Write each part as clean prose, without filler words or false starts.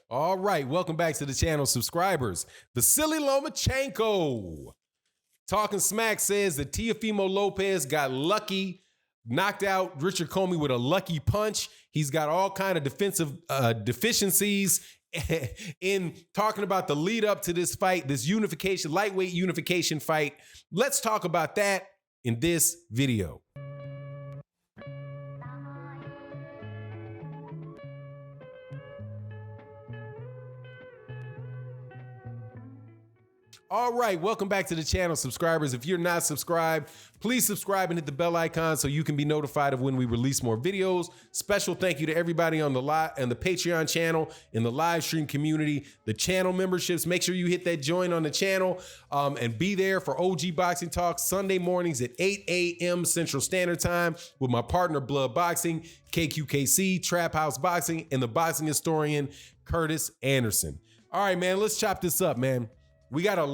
All right, welcome back to the channel, subscribers. Vasyl Lomachenko talking smack says that Teofimo Lopez got lucky, knocked out Richard Commey with a lucky punch. He's got all kind of defensive deficiencies. In talking about the lead up to this fight, this unification, lightweight unification fight. Let's talk about that in this video. All right, welcome back to the channel, subscribers. If you're not subscribed, please subscribe and hit the bell icon so you can be notified of when we release more videos. Special thank you to everybody on the live and the Patreon channel, in the live stream community, the channel memberships. Make sure you hit that join on the channel and be there for OG Boxing Talk Sunday mornings at 8 a.m. Central Standard Time with my partner Blood Boxing, KQKC, Trap House Boxing, and the boxing historian Curtis Anderson. All right, man, let's chop this up, man. We got a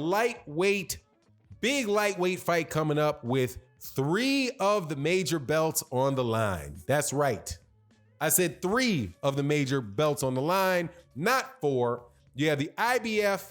big lightweight fight coming up with 3 of the major belts on the line. That's right. I said 3 of the major belts on the line, not 4. You have the IBF,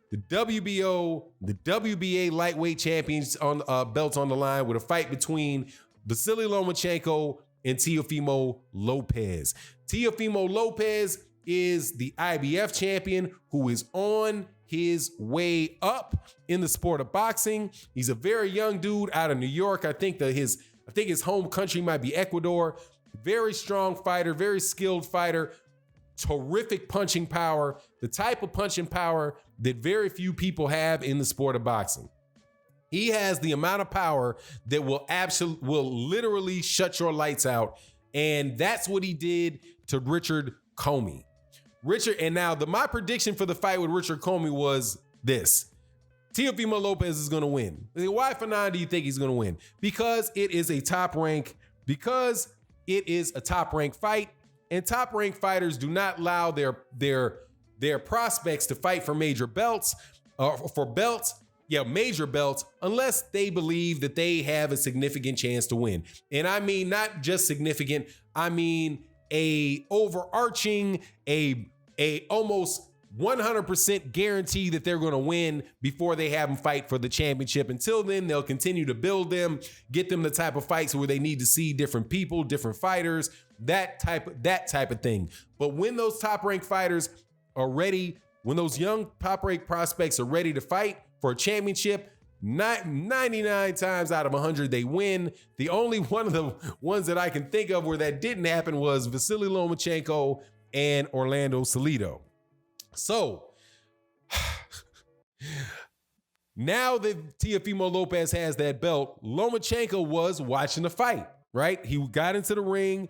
the WBO, the WBA lightweight champions on belts on the line with a fight between Vasyl Lomachenko and Teofimo Lopez. Teofimo Lopez is the IBF champion who is on his way up in the sport of boxing. He's a very young dude out of New York. I think his home country might be Ecuador. Very strong fighter, very skilled fighter, terrific punching power, the type of punching power that very few people have in the sport of boxing. He has the amount of power that will literally shut your lights out. And that's what he did to Richard Commey. My prediction for the fight with Richard Commey was this: Teofimo Lopez is going to win. Why, Fanon, do you think he's going to win? Because it is a top rank fight, and top rank fighters do not allow their prospects to fight for major belts, major belts, unless they believe that they have a significant chance to win. And I mean not just significant, I mean a overarching, a almost 100% guarantee that they're going to win before they have them fight for the championship. Until then, they'll continue to build them, get them the type of fights where they need to see different people, different fighters, that type of thing. But when those top ranked fighters are ready, when those young top ranked prospects are ready to fight for a championship, 99 times out of 100, they win. The only one of the ones that I can think of where that didn't happen was Vasyl Lomachenko and Orlando Salido. So now that Teofimo Lopez has that belt, Lomachenko was watching the fight, right? He got into the ring.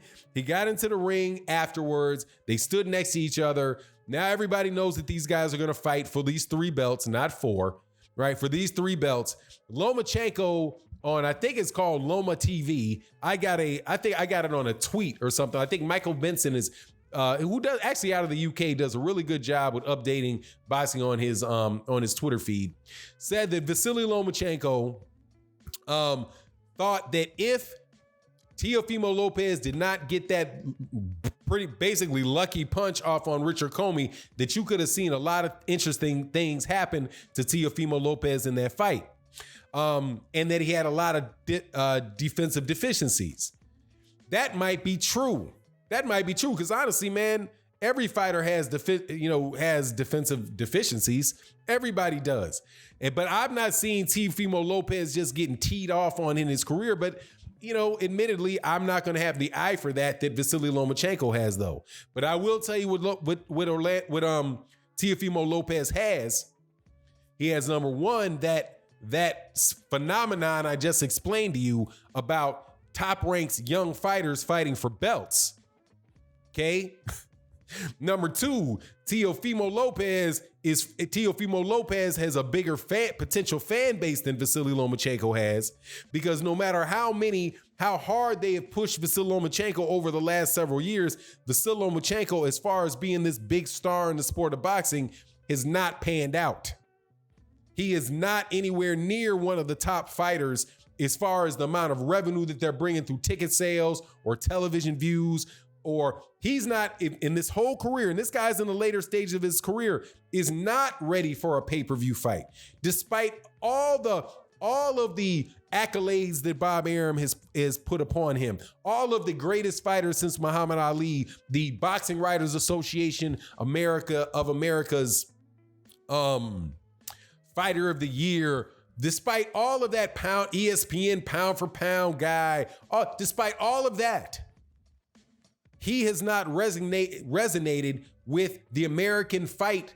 Afterwards. They stood next to each other. Now everybody knows that these guys are going to fight for these 3 belts, not 4. Right, for these 3 belts. Lomachenko on, I think it's called Loma TV. I think I got it on a tweet or something. I think Michael Benson is, who does actually out of the UK, does a really good job with updating boxing on his Twitter feed. Said that Vasyl Lomachenko thought that if Teofimo Lopez did not get that pretty basically lucky punch off on Richard Commey, that you could have seen a lot of interesting things happen to Teofimo Lopez in that fight. And that he had a lot of defensive deficiencies. That might be true. Because honestly, man, every fighter has defensive deficiencies. Everybody does. But I've not seen Teofimo Lopez just getting teed off on in his career. But admittedly, I'm not going to have the eye for that Vasyl Lomachenko has, though. But I will tell you what Teofimo Lopez has. He has, number one, that phenomenon I just explained to you about top-ranked young fighters fighting for belts. Okay? Number 2, Teofimo Lopez has a bigger potential fan base than Vasyl Lomachenko has, because no matter how hard they have pushed Vasyl Lomachenko over the last several years, Vasyl Lomachenko, as far as being this big star in the sport of boxing, is not panned out. He is not anywhere near one of the top fighters as far as the amount of revenue that they're bringing through ticket sales or television views or he's not in this whole career, and this guy's in the later stage of his career, is not ready for a pay-per-view fight, despite all of the accolades that Bob Arum has put upon him, all of the greatest fighters since Muhammad Ali, the Boxing Writers Association America's Fighter of the Year. Despite all of that, ESPN pound for pound guy, despite all of that, he has not resonated with the American fight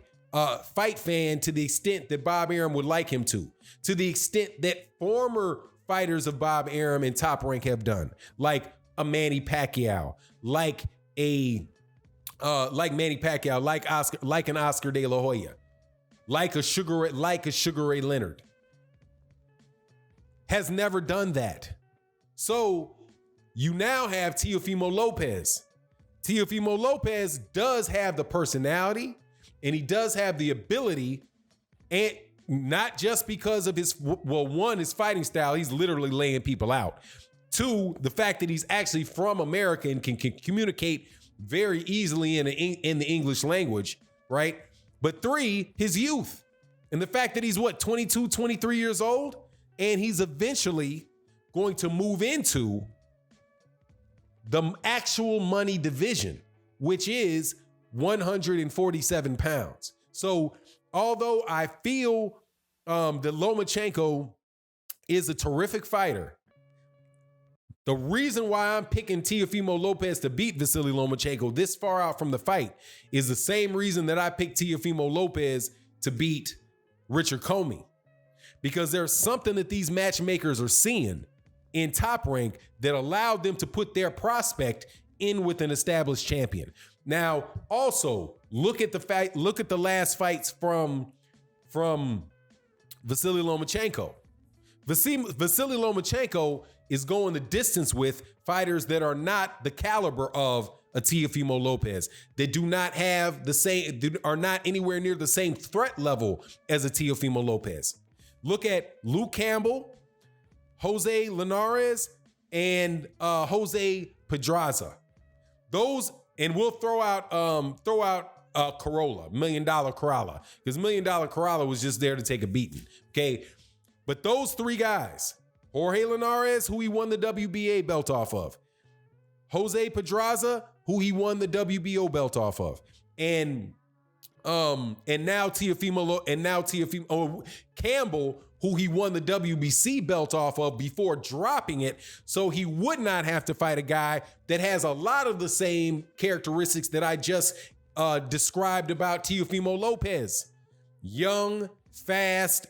fan to the extent that Bob Arum would like him to the extent that former fighters of Bob Arum in Top Rank have done, like a Manny Pacquiao, like Manny Pacquiao, like an Oscar De La Hoya, like a Sugar Ray Leonard. Has never done that. So you now have Teofimo Lopez. Teofimo Lopez does have the personality, and he does have the ability, and not just because of his fighting style, he's literally laying people out. Two, the fact that he's actually from America and can communicate very easily in the English language, right? But three, his youth, and the fact that he's 22, 23 years old, and he's eventually going to move into the actual money division, which is 147 pounds. So although I feel that Lomachenko is a terrific fighter, the reason why I'm picking Teofimo Lopez to beat Vasyl Lomachenko this far out from the fight is the same reason that I picked Teofimo Lopez to beat Richard Commey. Because there's something that these matchmakers are seeing in Top Rank that allowed them to put their prospect in with an established champion. Now, also look at the last fights from Vasyl Lomachenko. Vasyl Lomachenko is going the distance with fighters that are not the caliber of a Teofimo Lopez, that are not anywhere near the same threat level as a Teofimo Lopez. Look at Luke Campbell, Jose Linares, and Jose Pedraza. Those, and we'll throw out Corolla, $1 Million Corolla, because $1 Million Corolla was just there to take a beating. Okay, but those three guys, Jorge Linares, who he won the WBA belt off of, Jose Pedraza, who he won the WBO belt off of, and now Teofimo Campbell, who he won the WBC belt off of before dropping it, so he would not have to fight a guy that has a lot of the same characteristics that I just described about Teofimo Lopez. Young, fast,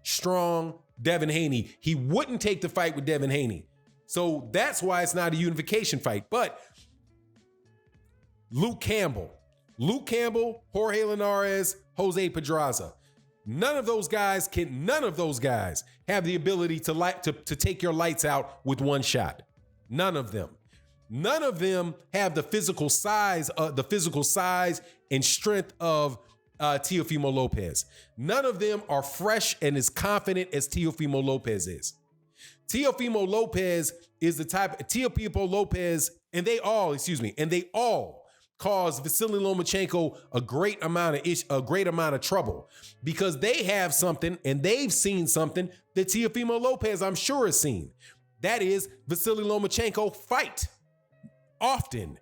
strong Devin Haney. He wouldn't take the fight with Devin Haney. So that's why it's not a unification fight. But Luke Campbell, Jorge Linares, Jose Pedraza. None of those guys have the ability to take your lights out with one shot. None of them. None of them have the physical size and strength of Teofimo Lopez. None of them are fresh and as confident as Teofimo Lopez is. Teofimo Lopez is the type of Teofimo Lopez, and they all cause Vasyl Lomachenko a great amount of trouble, because they have something and they've seen something that Teofimo Lopez, I'm sure, has seen. That is Vasyl Lomachenko fight often.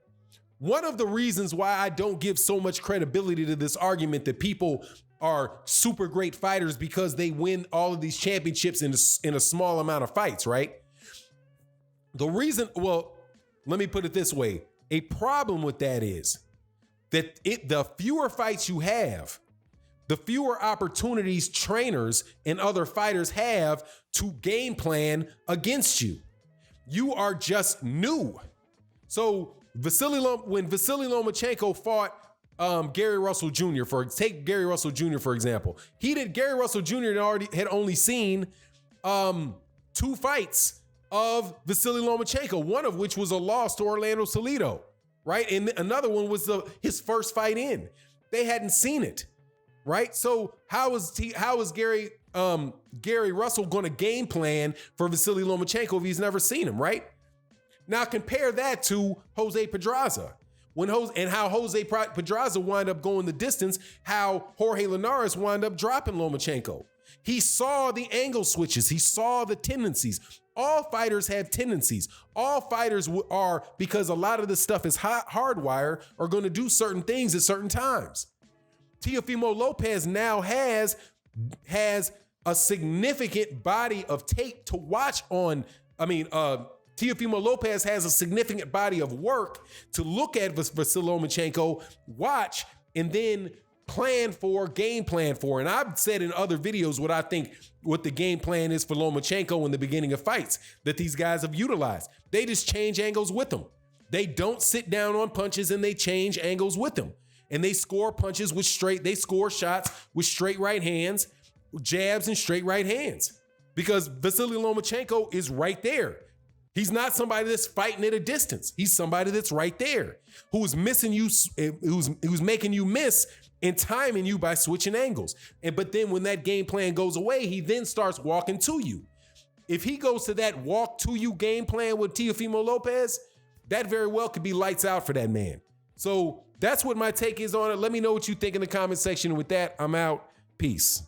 One of the reasons why I don't give so much credibility to this argument that people are super great fighters because they win all of these championships in a small amount of fights, right? The reason, well, let me put it this way. A problem with that is that the fewer fights you have, the fewer opportunities trainers and other fighters have to game plan against you. You are just new. So when Vasyl Lomachenko fought Gary Russell Jr. Take Gary Russell Jr. for example. Gary Russell Jr. had only seen 2 fights of Vasyl Lomachenko, one of which was a loss to Orlando Salido, right? And another one was his first fight in. They hadn't seen it, right? So how is Gary Russell going to game plan for Vasyl Lomachenko if he's never seen him, right? Now compare that to Jose Pedraza. How Jose Pedraza wind up going the distance, how Jorge Linares wind up dropping Lomachenko. He saw the angle switches. He saw the tendencies. All fighters have tendencies. All fighters are, because a lot of this stuff is hardwired, are going to do certain things at certain times. Teofimo Lopez now has a significant body of tape to watch on. Teofimo Lopez has a significant body of work to look at Vasyl Lomachenko, watch, and then game plan for. And I've said in other videos what I think what the game plan is for Lomachenko in the beginning of fights that these guys have utilized. They just change angles with them. They don't sit down on punches and they change angles with them. And they score punches they score shots with straight right hands, jabs and straight right hands. Because Vasyl Lomachenko is right there. He's not somebody that's fighting at a distance. He's somebody that's right there, who's missing you, who's making you miss and timing you by switching angles. But then when that game plan goes away, he then starts walking to you. If he goes to that walk to you game plan with Teofimo Lopez, that very well could be lights out for that man. So that's what my take is on it. Let me know what you think in the comment section. And with that, I'm out. Peace.